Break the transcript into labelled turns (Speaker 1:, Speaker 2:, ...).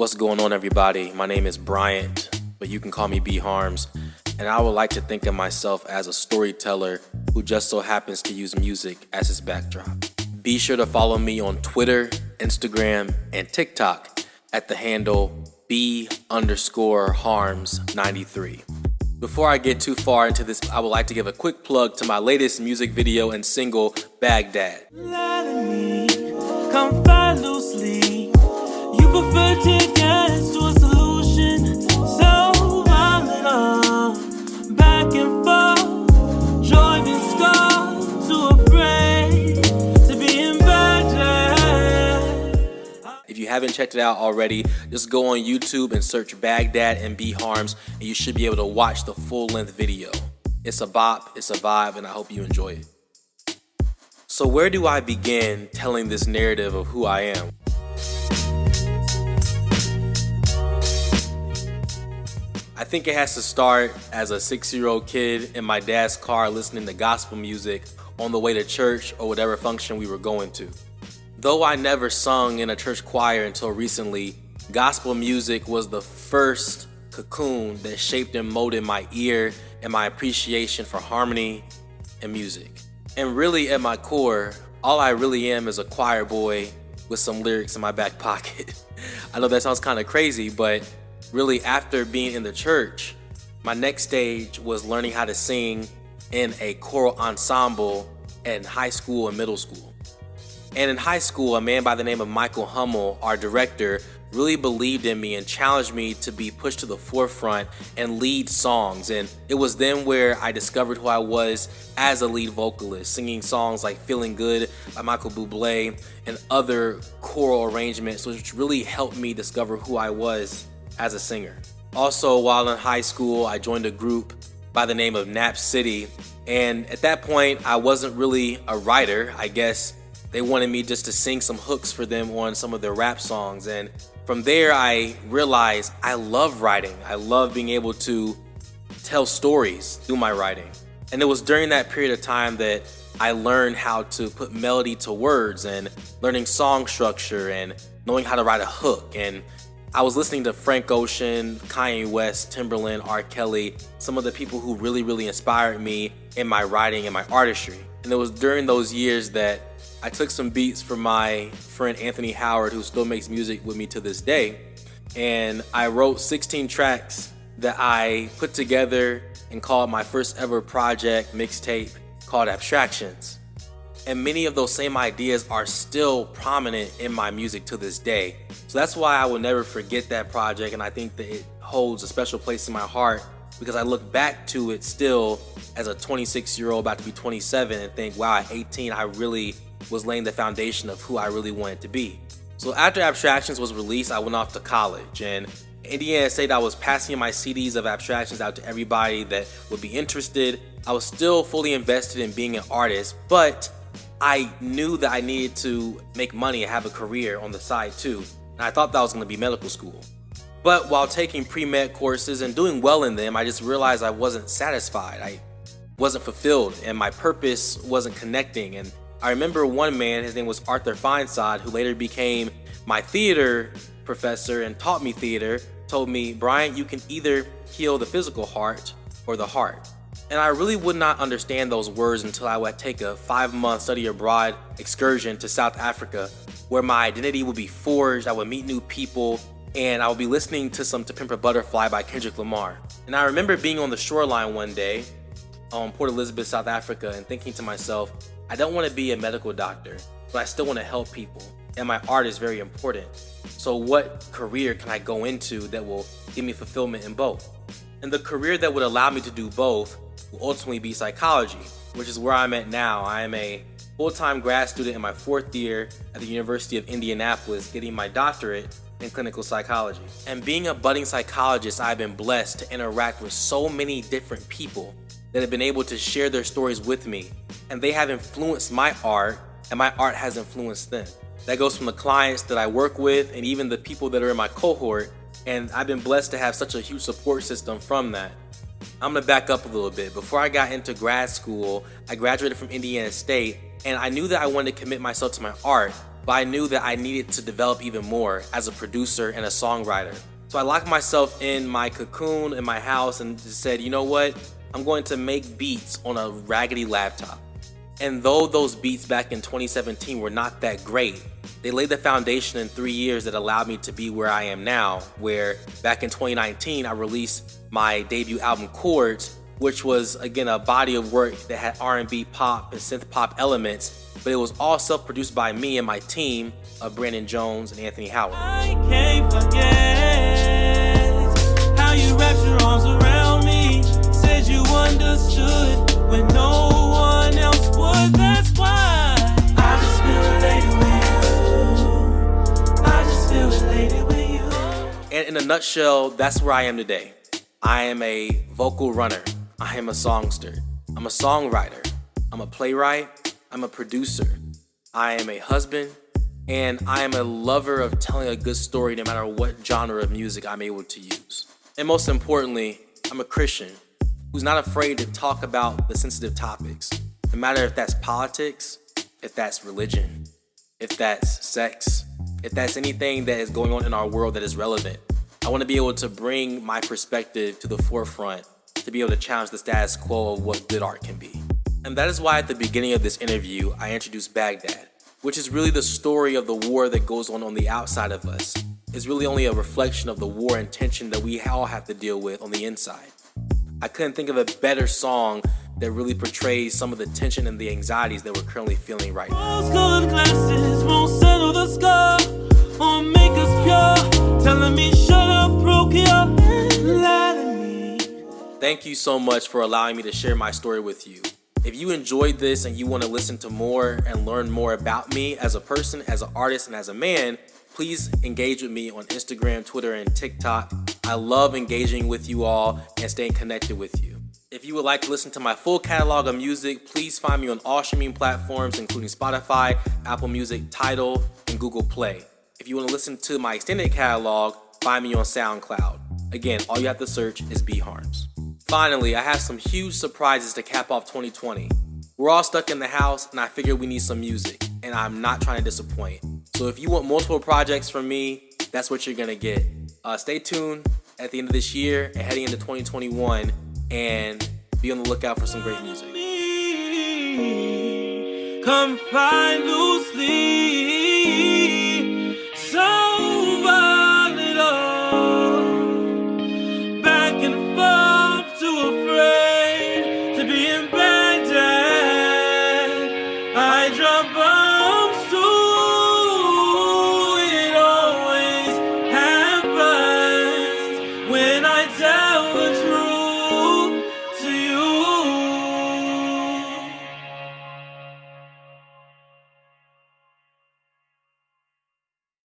Speaker 1: What's going on, everybody? My name is Bryant, but you can call me B Harms, and I would like to think of myself as a storyteller who just so happens to use music as his backdrop. Be sure to follow me on Twitter, Instagram, and TikTok at the handle B_Harms93. Before I get too far into this, I would like to give a quick plug to my latest music video and single, Baghdad.
Speaker 2: Letting me come fly loosely. You prefer to guess to a solution. So I'm in love, back and forth, driving scars, too afraid to be in Baghdad.
Speaker 1: If you haven't checked it out already, just go on YouTube and search Baghdad and B Harms, and you should be able to watch the full-length video. It's a bop, it's a vibe, and I hope you enjoy it. So where do I begin telling this narrative of who I am? I think it has to start as a 6-year-old kid in my dad's car listening to gospel music on the way to church or whatever function we were going to. Though I never sung in a church choir until recently, gospel music was the first cocoon that shaped and molded my ear and my appreciation for harmony and music. And really, at my core, all I really am is a choir boy with some lyrics in my back pocket. I know that sounds kind of crazy, but really, after being in the church, my next stage was learning how to sing in a choral ensemble in high school and middle school. And in high school, a man by the name of Michael Hummel, our director, really believed in me and challenged me to be pushed to the forefront and lead songs. And it was then where I discovered who I was as a lead vocalist, singing songs like Feeling Good by Michael Bublé and other choral arrangements, which really helped me discover who I was as a singer. Also, while in high school, I joined a group by the name of Nap City. And at that point, I wasn't really a writer. I guess they wanted me just to sing some hooks for them on some of their rap songs. And from there, I realized I love writing. I love being able to tell stories through my writing. And it was during that period of time that I learned how to put melody to words and learning song structure and knowing how to write a hook. And I was listening to Frank Ocean, Kanye West, Timberland, R. Kelly, some of the people who really inspired me in my writing and my artistry. And it was during those years that I took some beats from my friend Anthony Howard, who still makes music with me to this day, and I wrote 16 tracks that I put together and called my first ever project mixtape called Abstractions. And many of those same ideas are still prominent in my music to this day. So that's why I will never forget that project, and I think that it holds a special place in my heart because I look back to it still as a 26-year-old about to be 27 and think, wow, at 18 I really was laying the foundation of who I really wanted to be. So after Abstractions was released, I went off to college, and in Indiana State I was passing my CDs of Abstractions out to everybody that would be interested. I was still fully invested in being an artist, but I knew that I needed to make money and have a career on the side too, and I thought that was going to be medical school. But while taking pre-med courses and doing well in them, I just realized I wasn't satisfied. I wasn't fulfilled, and my purpose wasn't connecting. And I remember one man, his name was Arthur Feinsod, who later became my theater professor and taught me theater, told me, Brian, you can either heal the physical heart or the heart. And I really would not understand those words until I would take a 5-month study abroad excursion to South Africa, where my identity would be forged, I would meet new people, and I would be listening to some To Pimp a Butterfly by Kendrick Lamar. And I remember being on the shoreline one day on Port Elizabeth, South Africa, and thinking to myself, I don't want to be a medical doctor, but I still want to help people, and my art is very important. So what career can I go into that will give me fulfillment in both? And the career that would allow me to do both will ultimately be psychology, which is where I'm at now. I am a full-time grad student in my 4th year at the University of Indianapolis, getting my doctorate in clinical psychology. And being a budding psychologist, I've been blessed to interact with so many different people that have been able to share their stories with me, and they have influenced my art, and my art has influenced them. That goes from the clients that I work with and even the people that are in my cohort, and I've been blessed to have such a huge support system from that. I'm gonna back up a little bit. Before I got into grad school, I graduated from Indiana State, and I knew that I wanted to commit myself to my art, but I knew that I needed to develop even more as a producer and a songwriter. So I locked myself in my cocoon in my house and just said, you know what? I'm going to make beats on a raggedy laptop. And though those beats back in 2017 were not that great, they laid the foundation in 3 years that allowed me to be where I am now, where back in 2019, I released my debut album, Chords, which was, again, a body of work that had R&B, pop, and synth pop elements, but it was all self-produced by me and my team of Brandon Jones and Anthony Howard.
Speaker 2: I can't forget how you wrapped your arms around me, said you understood when no one else would. That's why I just feel elated with you. I just feel elated with you.
Speaker 1: And in a nutshell, that's where I am today. I am a vocal runner. I am a songster. I'm a songwriter. I'm a playwright. I'm a producer. I am a husband. And I am a lover of telling a good story no matter what genre of music I'm able to use. And most importantly, I'm a Christian who's not afraid to talk about the sensitive topics, no matter if that's politics, if that's religion, if that's sex, if that's anything that is going on in our world that is relevant. I want to be able to bring my perspective to the forefront to be able to challenge the status quo of what good art can be. And that is why at the beginning of this interview, I introduced Baghdad, which is really the story of the war that goes on the outside of us. It's really only a reflection of the war and tension that we all have to deal with on the inside. I couldn't think of a better song that really portrays some of the tension and the anxieties that we're currently feeling right now.
Speaker 2: Rose-colored glasses won't settle the scar, won't make us pure, telling me shut up, broke here, lie to me.
Speaker 1: Thank you so much for allowing me to share my story with you. If you enjoyed this and you want to listen to more and learn more about me as a person, as an artist, and as a man, please engage with me on Instagram, Twitter, and TikTok. I love engaging with you all and staying connected with you. If you would like to listen to my full catalog of music, please find me on all streaming platforms, including Spotify, Apple Music, Tidal, and Google Play. If you want to listen to my extended catalog, find me on SoundCloud. Again, all you have to search is B Harms. Finally, I have some huge surprises to cap off 2020. We're all stuck in the house, and I figured we need some music, and I'm not trying to disappoint. So if you want multiple projects from me, that's what you're gonna get. Stay tuned at the end of this year and heading into 2021, and be on the lookout for some great music.
Speaker 2: Come find loosely.